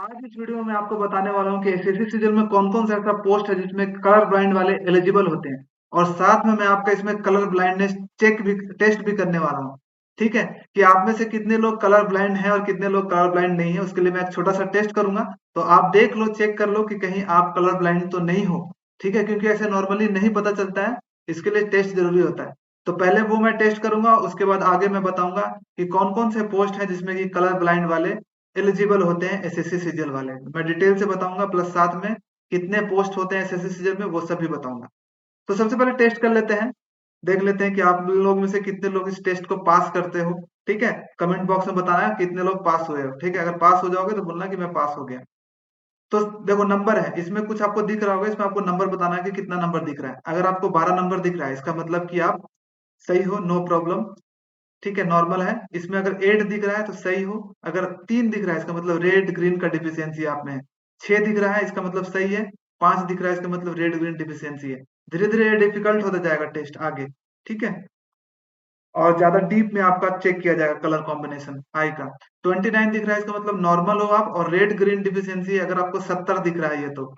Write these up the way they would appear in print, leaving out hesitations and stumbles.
आज इस वीडियो में मैं आपको बताने वाला हूँ कि एसएससी सीजन में कौन-कौन सा ऐसा पोस्ट है जिसमें कलर ब्लाइंड वाले एलिजिबल होते हैं और साथ में मैं आपका इसमें कलर ब्लाइंडनेस चेक भी टेस्ट भी करने वाला हूँ। ठीक है? कि आप में से कितने लोग कलर ब्लाइंड हैं और कितने लोग कलर ब्लाइंड नहीं है, उसके लिए मैं एक छोटा-सा टेस्ट करूँगा। तो आप देख लो, चेक कर लो कि कहीं आप कलर ब्लाइंड तो नहीं हो। ठीक है? क्योंकि ऐसे नॉर्मली नहीं पता चलता है, इसके लिए टेस्ट ज़रूरी होता है। तो पहले वो मैं टेस्ट करूँगा, उसके बाद आगे मैं बताऊँगा कि कौन-कौन से पोस्ट हैं जिसमें कि कलर ब्लाइंड वाले एलिजिबल होते हैं एसएससी सीजीएल वाले। मैं डिटेल से बताऊंगा, प्लस साथ में कितने पोस्ट होते हैं एसएससी सीजीएल में वो सब भी बताऊंगा। तो सबसे पहले टेस्ट कर लेते हैं, देख लेते हैं कि आप लोग में से कितने लोग इस टेस्ट को पास करते हो। ठीक है? कमेंट बॉक्स में बताना है कितने लोग पास हुए हो। ठीक है? अगर पास हो जाओगे तो बोलना कि मैं पास हो गया। तो देखो, नंबर है इसमें, कुछ आपको दिख रहा होगा, इसमें आपको नंबर बताना है कि कितना नंबर दिख रहा है। अगर आपको 12 नंबर दिख रहा है, इसका मतलब कि आप सही हो, नो प्रॉब्लम। ठीक है, नॉर्मल है। इसमें अगर 8 दिख रहा है तो सही हो। अगर 3 दिख रहा है, इसका मतलब रेड ग्रीन का डिफिशियंसी आप में है। 6 दिख रहा है, इसका मतलब सही है। 5 दिख रहा है, इसका मतलब रेड ग्रीन डिफिशियंसी है। धीरे धीरे ये डिफिकल्ट होता जाएगा टेस्ट आगे। ठीक है? और ज्यादा डीप में आपका चेक किया जाएगा कलर कॉम्बिनेशन आई का। 29 दिख रहा है, इसका मतलब नॉर्मल हो आप। और रेड ग्रीन डिफिशियंसी अगर आपको 70 दिख रहा है ये तो।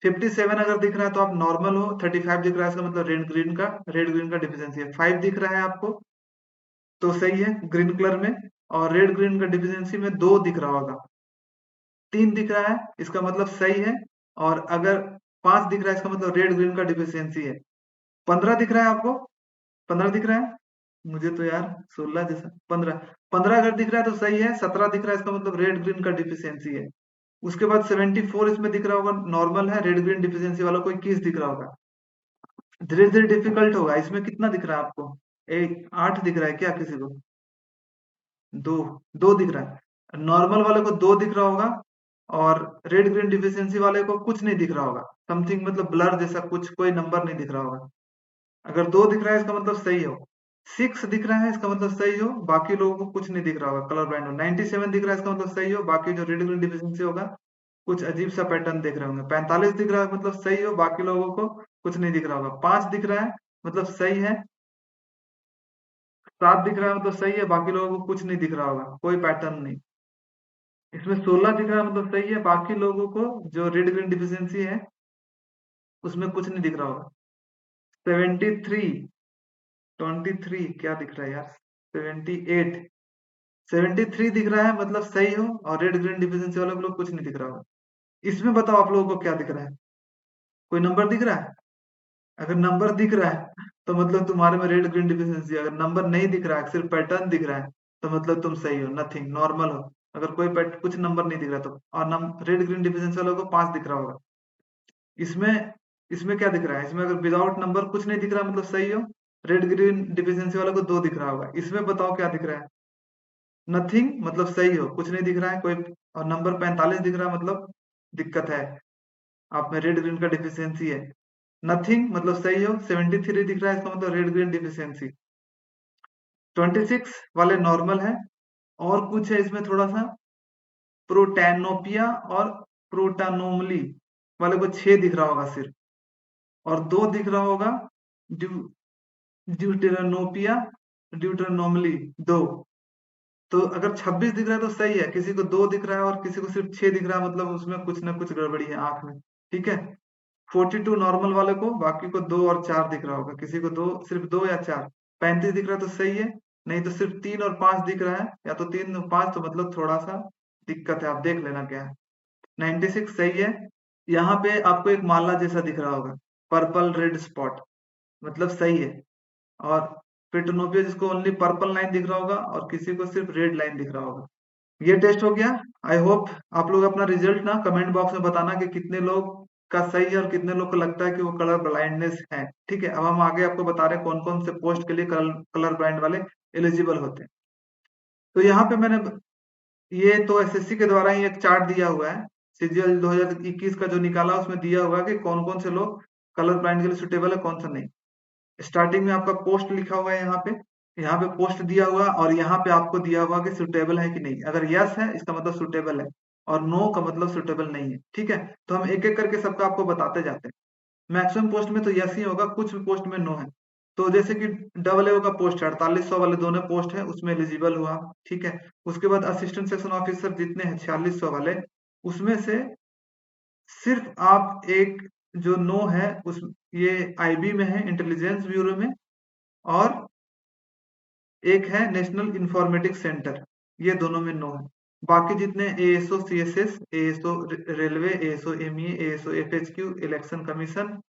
57 अगर दिख रहा है तो आप नॉर्मल हो। 35 दिख रहा है, इसका मतलब रेड ग्रीन का डिफिशियंसी है। 5 दिख रहा है आपको तो सही है ग्रीन कलर में। और रेड ग्रीन का डिफिशियंसी में 2 दिख रहा होगा। 3 दिख रहा है, इसका मतलब सही है। और अगर 5 दिख रहा है, इसका मतलब रेड ग्रीन का डिफिशियंसी है। 15 दिख रहा है आपको? 15 दिख रहा है? मुझे तो यार 16 जैसा। 15 अगर दिख रहा है तो सही है। 17 दिख रहा है, इसका मतलब रेड ग्रीन का डिफिशियंसी है। उसके बाद 74 इसमें दिख रहा होगा, नॉर्मल है। रेड ग्रीन डिफिशियंसी वाला कोई 21 दिख रहा होगा। धीरे धीरे डिफिकल्ट होगा। इसमें कितना दिख रहा है आपको? एक 8 दिख रहा है क्या किसी को? 2 2 दिख रहा है। नॉर्मल वाले को 2 दिख रहा होगा। और रेड ग्रीन डिफिशियंसी वाले को कुछ नहीं दिख रहा होगा। समथिंग मतलब ब्लर जैसा कुछ, कोई नंबर नहीं दिख रहा होगा। अगर 2 दिख रहा है, इसका मतलब सही हो। 6 दिख रहा है, इसका मतलब सही हो। बाकी लोगों को कुछ नहीं दिख रहा होगा, कलर ब्लाइंड हो। 97 दिख रहा है, इसका मतलब सही हो। बाकी जो रेड ग्रीन डिफिशियंसी होगा, कुछ अजीब सा पैटर्न देख रहे होंगे। 45 दिख रहा है, मतलब सही हो। बाकी लोगों को कुछ नहीं दिख रहा होगा। 5 दिख रहा है, मतलब सही है। 7 दिख रहा है, मतलब सही है। बाकी लोगों को कुछ नहीं दिख रहा होगा, कोई पैटर्न नहीं। इसमें 16 दिख रहा है, मतलब सही है। बाकी लोगों को जो रेड ग्रीन डिफिशियंसी है उसमें कुछ नहीं दिख रहा होगा। 73 23 क्या दिख रहा है यार? 78 73 दिख रहा है, मतलब सही हो। और रेड ग्रीन डिफिशियंसी वाले को कुछ नहीं दिख रहा होगा। इसमें बताओ आप लोगों को क्या दिख रहा है? कोई नंबर दिख रहा है? अगर नंबर दिख रहा है तो मतलब तुम्हारे में रेड ग्रीन डिफिशियंसी है। अगर नंबर नहीं दिख रहा है, सिर्फ पैटर्न दिख रहा है, तो मतलब तुम सही हो, नथिंग, नॉर्मल हो। अगर कोई कुछ नंबर नहीं दिख रहा तो। और रेड ग्रीन डिफिशियंसी वालों को 5 दिख रहा होगा। इसमें इसमें क्या दिख रहा है? इसमें अगर विदाउट नंबर कुछ नहीं दिख रहा, मतलब सही हो। रेड ग्रीन डिफिशियंसी वालों को 2 दिख रहा होगा। इसमें बताओ क्या दिख रहा है? नथिंग, मतलब सही हो, कुछ नहीं दिख रहा है कोई। और नंबर 45 दिख रहा है, मतलब दिक्कत है, आप में रेड ग्रीन का डिफिशियंसी है। नथिंग मतलब सही हो। 73 दिख रहा है, इसका मतलब रेड ग्रीन डिफिशियंसी। 26 वाले नॉर्मल है। और कुछ है इसमें थोड़ा सा, प्रोटैनोपिया और प्रोटानोमली वाले को 6 दिख रहा होगा सिर्फ। और 2 दिख रहा होगा ड्यूटेरोनोपिया, ड्यूटेरोनोमली 2। तो अगर 26 दिख रहा है तो सही है। किसी को 2 दिख रहा है और किसी को सिर्फ 6 दिख रहा है, मतलब उसमें कुछ ना कुछ गड़बड़ी है आंख में। ठीक है? 42 नॉर्मल वाले को, बाकी को 2 और 4 दिख रहा होगा। किसी को 2, सिर्फ 2 या 4। 35 दिख रहा है तो सही है। नहीं तो सिर्फ 3 और 5 दिख रहा है, या तो 3 और 5, तो मतलब थोड़ा सा दिक्कत है, आप देख लेना क्या है। 96 सही है। यहाँ पे आपको एक माला जैसा दिख रहा होगा, पर्पल रेड स्पॉट, मतलब सही है। और पिटोनोपिया जिसको ओनली पर्पल लाइन दिख रहा होगा और किसी को सिर्फ रेड लाइन दिख रहा होगा। ये टेस्ट हो गया। आई होप आप लोग अपना रिजल्ट ना कमेंट बॉक्स में बताना कि कितने लोग का सही है और कितने लोग को लगता है कि वो कलर ब्लाइंडनेस है। ठीक है? अब हम आगे आपको बता रहे हैं कौन कौन से पोस्ट के लिए कलर ब्लाइंड वाले एलिजिबल होते हैं। तो यहाँ पे मैंने ये तो एसएससी के द्वारा ही एक चार्ट दिया हुआ है। सीजीएल 2021 का जो निकाला उसमें दिया हुआ है कि कौन कौन से लोग कलर ब्लाइंड के लिए सुटेबल है, कौन सा नहीं। स्टार्टिंग में आपका पोस्ट लिखा हुआ है यहाँ पे पोस्ट दिया हुआ, और यहाँ पे आपको दिया हुआ कि सुटेबल है कि नहीं। अगर यस है, इसका मतलब सुटेबल है। और नो का मतलब सुटेबल नहीं है। ठीक है? तो हम एक एक करके सबका आपको बताते जाते हैं। मैक्सिमम पोस्ट में तो यस ही होगा, कुछ भी पोस्ट में नो है। तो जैसे कि डबल ए का पोस्ट है, 4800 वाले दोनों पोस्ट है, उसमें एलिजिबल हुआ। ठीक है? उसके बाद असिस्टेंट सेक्शन ऑफिसर जितने हैं 4600 वाले, उसमें से सिर्फ आप एक जो नो है उस ये आईबी में है, इंटेलिजेंस ब्यूरो में, और एक है नेशनल इंफॉर्मेटिक्स सेंटर, ये दोनों में नो है। बाकी जितने ASO CSS, ASO railway, ASO MEA, ASO FHQ, election commission,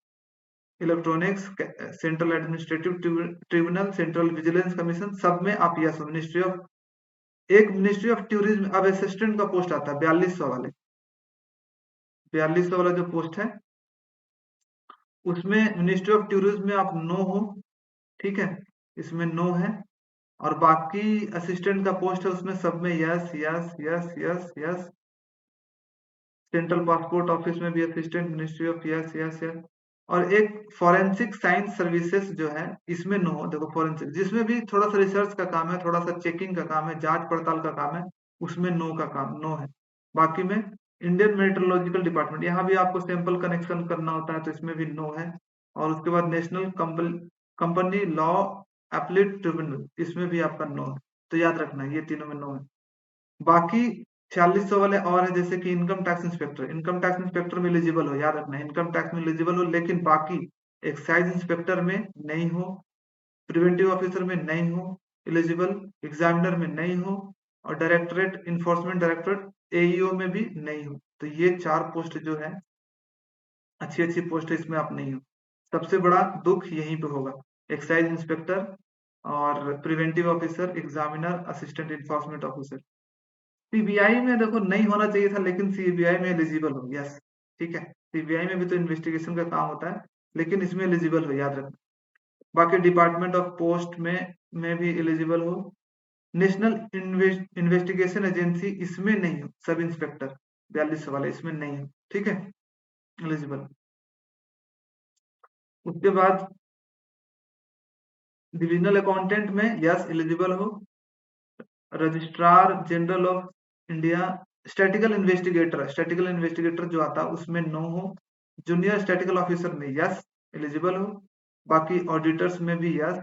electronics, central administrative tribunal, central vigilance commission, सब में आप यस हो। मिनिस्ट्री ऑफ टूरिज्म अब असिस्टेंट का पोस्ट आता है 4200 वाला जो पोस्ट है, उसमें मिनिस्ट्री ऑफ टूरिज्म में आप नो हो, ठीक है, इसमें नो है। और बाकी असिस्टेंट का पोस्ट है उसमें सब में yes yes yes yes yes. Central passport office में भी assistant, ministry of yes yes yes. और एक फॉरेंसिक साइंस सर्विसेज जो है, इसमें नो हो। देखो फॉरेंसिक जिसमें भी थोड़ा सा रिसर्च का काम है, थोड़ा सा चेकिंग का काम है, जांच पड़ताल का काम है, उसमें नो का काम नो है। बाकी में इंडियन मेट्रोलॉजिकल डिपार्टमेंट, यहाँ भी आपको सैंपल कनेक्शन करना होता है तो इसमें भी नो है। और उसके बाद national company law appellate tribunal, इसमें भी आपका नो है। तो याद रखना ये तीनों में नो है। बाकी 4600 वाले और है, जैसे कि इनकम टैक्स इंस्पेक्टर में एलिजिबल हो, याद रखना इनकम टैक्स में एलिजिबल हो, लेकिन बाकी एक्साइज इंस्पेक्टर में नहीं हो, प्रिवेंटिव ऑफिसर में नहीं हो एलिजिबल, एग्जामिनर में नहीं हो, और डायरेक्टरेट इन्फोर्समेंट डायरेक्टरेट एईओ में भी नहीं हो। तो ये 4 पोस्ट जो है अच्छी अच्छी पोस्ट है, इसमें आप नहीं हो। सबसे बड़ा दुख यहीं पे होगा, एक्साइज इंस्पेक्टर और preventive officer, examiner, assistant enforcement officer. CBI में देखो नहीं होना चाहिए था, लेकिन सीबीआई में एलिजिबल हो, यस, ठीक है। सीबीआई में भी तो इन्वेस्टिगेशन का काम होता है, लेकिन इसमें एलिजिबल हो, याद रखना। बाकी डिपार्टमेंट ऑफ पोस्ट में भी एलिजिबल हो। नेशनल इन्वेस्टिगेशन एजेंसी, इसमें नहीं हो। सब इंस्पेक्टर 4200 वाले, इसमें नहीं हो, ठीक है, एलिजिबल। उसके बाद डिविजनल अकाउंटेंट में यस एलिजिबल हो। Registrar general of India, statistical investigator जो आता है उसमें नो हो। जूनियर स्टैटिकल ऑफिसर में यस एलिजिबल हो। बाकी ऑडिटर्स में भी यस।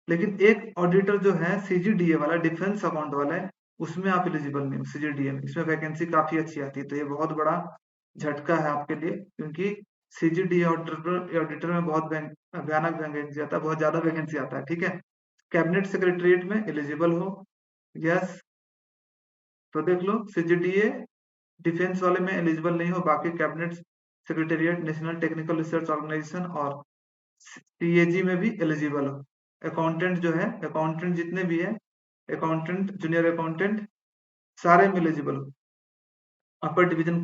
लेकिन एक ऑडिटर जो है सीजीडीए वाला, डिफेंस अकाउंट वाला है, उसमें आप एलिजिबल नहीं हो सीजीडीए में। इसमें वैकेंसी काफी अच्छी आती है, तो ये बहुत बड़ा झटका है आपके लिए, क्योंकि सीजीडीए ऑडिटर में बहुत भयानक वैकेंसी आता है, बहुत ज्यादा वैकेंसी आता है, ठीक है। कैबिनेट सेक्रेटरीट में एलिजिबल हो, यस। तो देख लो सीजीडीए डिफेंस वाले में एलिजिबल नहीं हो, बाकी cabinet secretariat, national technical research organisation और सीएजी में भी एलिजिबल हो। अकाउंटेंट जो है, अकाउंटेंट जितने भी है, अकाउंटेंट, जूनियर अकाउंटेंट, सारे में एलिजिबल हो। Upper division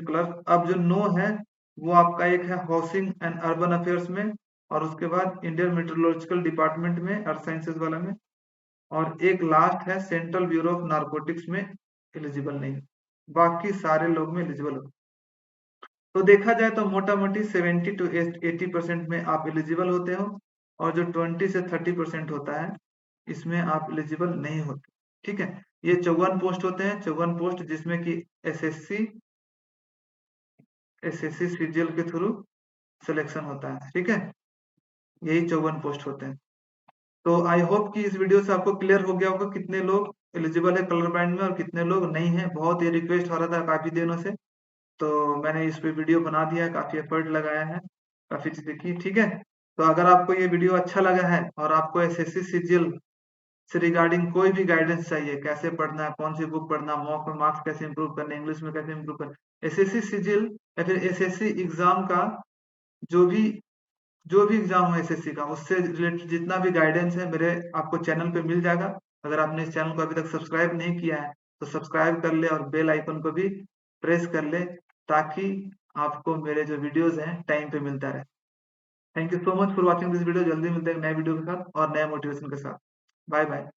clerk. अब जो नो है वो आपका एक है हाउसिंग एंड अर्बन अफेयर्स में, और उसके बाद इंडियन मेट्रोलॉजिकल डिपार्टमेंट में, अर्थ साइंसेज वाला में, और एक लास्ट है सेंट्रल ब्यूरो ऑफ नारकोटिक्स में एलिजिबल नहीं। बाकी सारे लोग में एलिजिबल हो। तो देखा जाए तो मोटा मोटी 70 to 80% में आप एलिजिबल होते हो, और जो 20 से 30% होता है इसमें आप एलिजिबल नहीं होते, ठीक है। ये 54 पोस्ट होते हैं, 54 पोस्ट, जिसमें कि एसएससी सीजीएल के थ्रू सिलेक्शन होता है, ठीक है। यही 54 पोस्ट होते हैं। तो आई होप कि इस वीडियो से आपको क्लियर हो गया होगा कितने लोग एलिजिबल है कलर बैंड में और कितने लोग नहीं है। बहुत ये रिक्वेस्ट हो रहा था काफी दिनों से, तो मैंने इस पे वीडियो बना दिया है, काफी एफर्ट लगाया है, काफी चीजें की, ठीक है। तो अगर आपको ये वीडियो अच्छा लगा है और आपको एसएससी सीजीएल से रिगार्डिंग कोई भी गाइडेंस चाहिए, कैसे पढ़ना है, कौन सी बुक पढ़ना, मॉक में मार्क्स कैसे इंप्रूव करने, इंग्लिश में कैसे इंप्रूव करना, एसएससी सीजीएल या फिर एसएससी एग्जाम का जो भी जो भी एग्जाम हो एसएससी का, उससे रिलेटेड जितना भी गाइडेंस है मेरे आपको चैनल पे मिल जाएगा। अगर आपने इस चैनल को अभी तक सब्सक्राइब नहीं किया है तो सब्सक्राइब कर ले और बेल आइकन को भी प्रेस कर ले, ताकि आपको मेरे जो वीडियोस हैं टाइम पे मिलता रहे। Thank you so much for watching this video. जल्दी मिलते हैं नए वीडियो के साथ और नए मोटिवेशन के साथ। Bye bye.